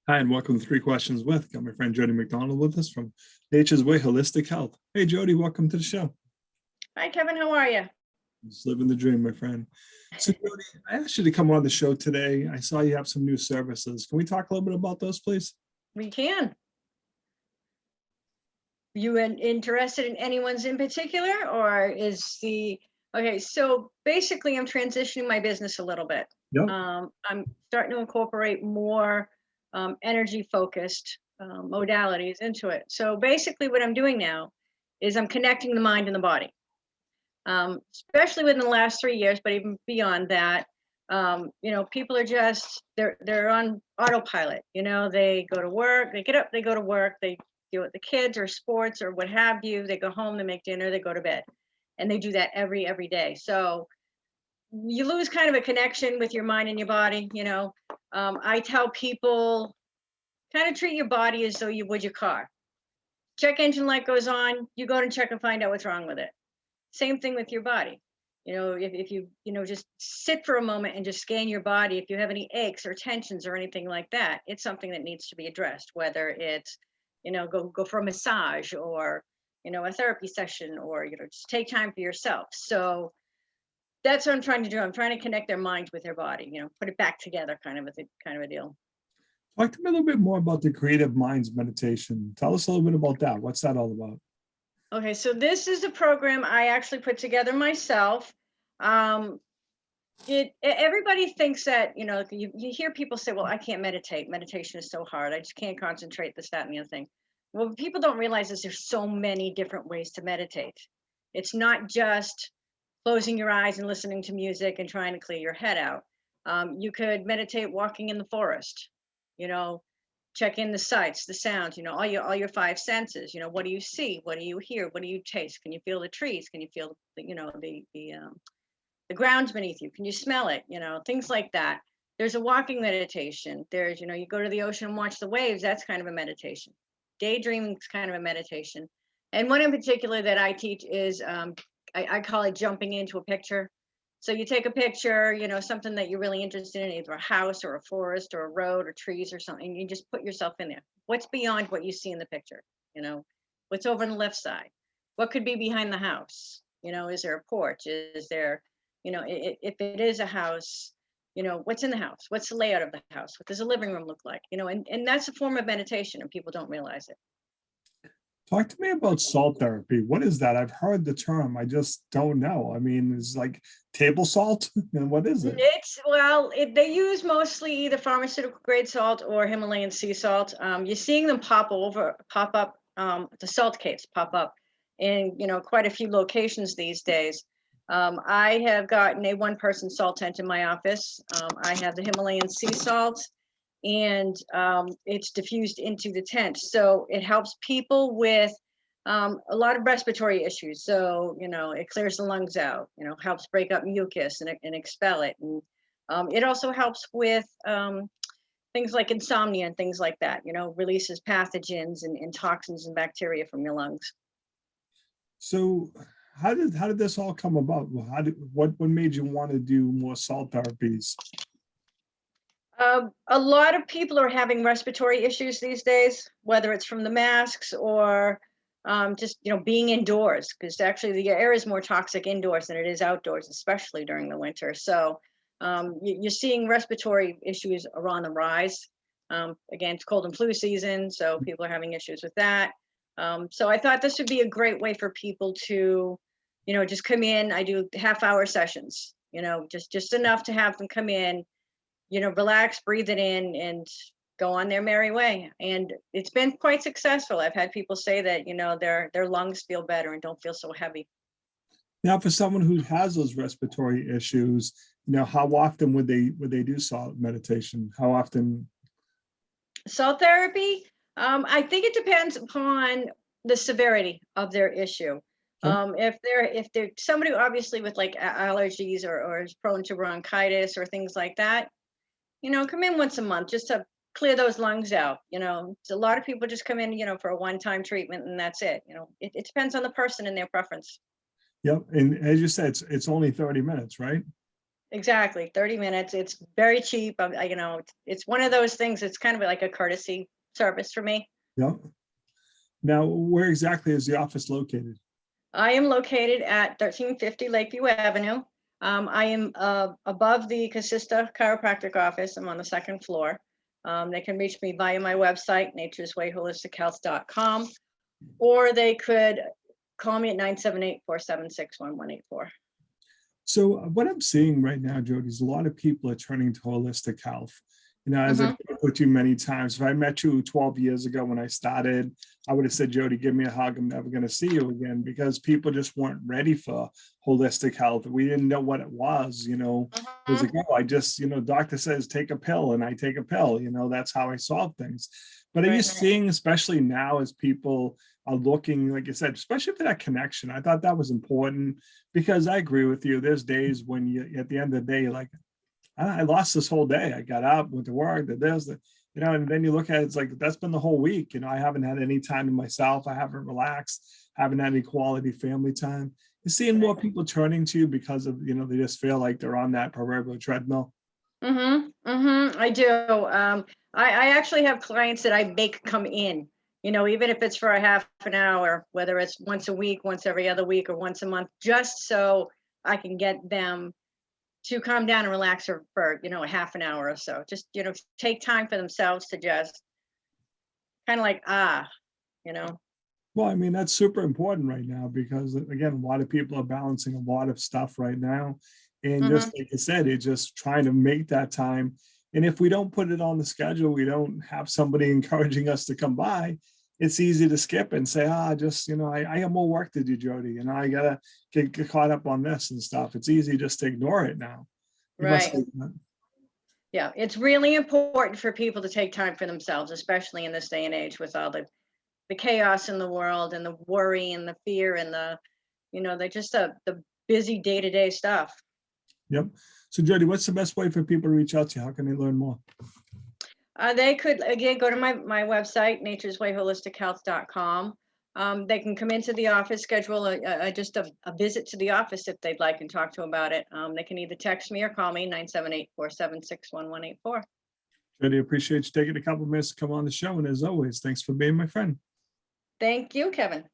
Hi, and welcome to Three Questions with. Got my friend Jody McDonald with us from Nature's Way Holistic Health. Hey, Jody, welcome to the show. Hi, Kevin. How are you? Just living the dream, my friend. So, Jody, I asked you to come on the show today. I saw you have some new services. Can we talk a little bit about those, please? We can. You interested in anyone's in particular, or is the okay? So basically, I'm transitioning my business a little bit. Yep. I'm starting to incorporate more energy-focused modalities into it. So basically, what I'm doing now is I'm connecting the mind and the body. Especially within the last 3 years, but even beyond that, people are just they're on autopilot. They go to work, they get up, they go to work, they deal with the kids or sports or what have you. They go home, they make dinner, they go to bed, and they do that every day. So you lose kind of a connection with your mind and your body. I tell people kind of treat your body as though you would your car. Check engine light goes on, you go and check and find out what's wrong with it. Same thing with your body. If you just sit for a moment and just scan your body, if you have any aches or tensions or anything like that, it's something that needs to be addressed, whether it's go for a massage, or a therapy session, or just take time for yourself. So that's what I'm trying to do. I'm trying to connect their mind with their body, put it back together, kind of a deal. Talk to me a little bit more about the Creative Minds meditation. Tell us a little bit about that. What's that all about? Okay, so this is a program I actually put together myself. Everybody thinks that, you hear people say, well, I can't meditate. Meditation is so hard. I just can't concentrate, this, that, and the other thing. Well, people don't realize is there's so many different ways to meditate. It's not just closing your eyes and listening to music and trying to clear your head out. You could meditate walking in the forest, you know, check in the sights, the sounds, all your five senses. What do you see? What do you hear? What do you taste? Can you feel the trees? Can you feel the grounds beneath you? Can you smell it? Things like that. There's a walking meditation. There's, you go to the ocean and watch the waves. That's kind of a meditation. Daydreaming is kind of a meditation. And one in particular that I teach is, I call it jumping into a picture. So you take a picture, something that you're really interested in, either a house or a forest or a road or trees or something. You just put yourself in there. What's beyond what you see in the picture? What's over on the left side? What could be behind the house? Is there a porch? Is there, if it is a house, what's in the house? What's the layout of the house? What does the living room look like? And that's a form of meditation, and people don't realize it. Talk to me about salt therapy. What is that? I've heard the term. I just don't know. I mean, it's like table salt. And what is it? They use mostly either pharmaceutical grade salt or Himalayan sea salt. You're seeing them pop up. The salt caves pop up in quite a few locations these days. I have gotten a one-person salt tent in my office. I have the Himalayan sea salt, and it's diffused into the tent. So it helps people with a lot of respiratory issues. So, it clears the lungs out, helps break up mucus and expel it. And it also helps with things like insomnia and things like that, releases pathogens and toxins and bacteria from your lungs. So how did this all come about? What made you want to do more salt therapies? A lot of people are having respiratory issues these days, whether it's from the masks or just being indoors, because actually the air is more toxic indoors than it is outdoors, especially during the winter. So you're seeing respiratory issues are on the rise. Again, it's cold and flu season, so people are having issues with that. So I thought this would be a great way for people to, just come in. I do half-hour sessions, just enough to have them come in, relax, breathe it in, and go on their merry way. And it's been quite successful. I've had people say that, their lungs feel better and don't feel so heavy. Now, for someone who has those respiratory issues, how often would they do salt meditation? How often? Cell therapy, I think it depends upon the severity of their issue. Okay. If they're somebody obviously with like allergies, or is prone to bronchitis or things like that, come in once a month just to clear those lungs out. It's a lot of people just come in, for a one-time treatment, and that's it. It depends on the person and their preference. Yep. And as you said, it's only 30 minutes, right? exactly, 30 minutes. It's very cheap. It's one of those things, it's kind of like a courtesy service for me. Yep. Now, where exactly is the office located? I am located at 1350 Lakeview Avenue. I am above the Casista Chiropractic office. I'm on the second floor. They can reach me via my website, natureswayholistichealth.com, or they could call me at 978-476-1184. So what I'm seeing right now, Jody, is a lot of people are turning to holistic health. You know, as I've Mhm. talked with you many times, if I met you 12 years ago when I started, I would have said, Jody, give me a hug. I'm never going to see you again, because people just weren't ready for holistic health. We didn't know what it was. You know, it was Mhm. like, oh, I just, doctor says take a pill and I take a pill. You know, that's how I solve things. But are you Right. seeing, especially now, as people are looking, like I said, especially for that connection? I thought that was important, because I agree with you. There's days when you, at the end of the day, you're like, I lost this whole day. I got up, went to work, did this, and then you look at it, it's like, that's been the whole week. You know, I haven't had any time to myself. I haven't relaxed, haven't had any quality family time. You're seeing more people turning to you because of, they just feel like they're on that proverbial treadmill. I do. I actually have clients that I make come in, even if it's for a half an hour, whether it's once a week, once every other week, or once a month, just so I can get them to calm down and relax for a half an hour or so. Just, take time for themselves to just kind of like, you know. Well, I mean, that's super important right now, because again, a lot of people are balancing a lot of stuff right now. And Hmm. just like I said, it's just trying to make that time. And if we don't put it on the schedule, we don't have somebody encouraging us to come by, it's easy to skip and say, just, I have more work to do, Jody. I gotta get caught up on this and stuff. It's easy just to ignore it now. You must Right. say, Yeah. It's really important for people to take time for themselves, especially in this day and age with all the chaos in the world and the worry and the fear and they're just the busy day-to-day stuff. yep. So Jody, what's the best way for people to reach out to you? How can they learn more? They could, again, go to my website, natureswayholistichealth.com. They can come into the office, schedule just a visit to the office if they'd like, and talk to about it. They can either text me or call me, 978-476-1184. Jody, appreciate you taking a couple minutes to come on the show. And as always, thanks for being my friend. Thank you, Kevin.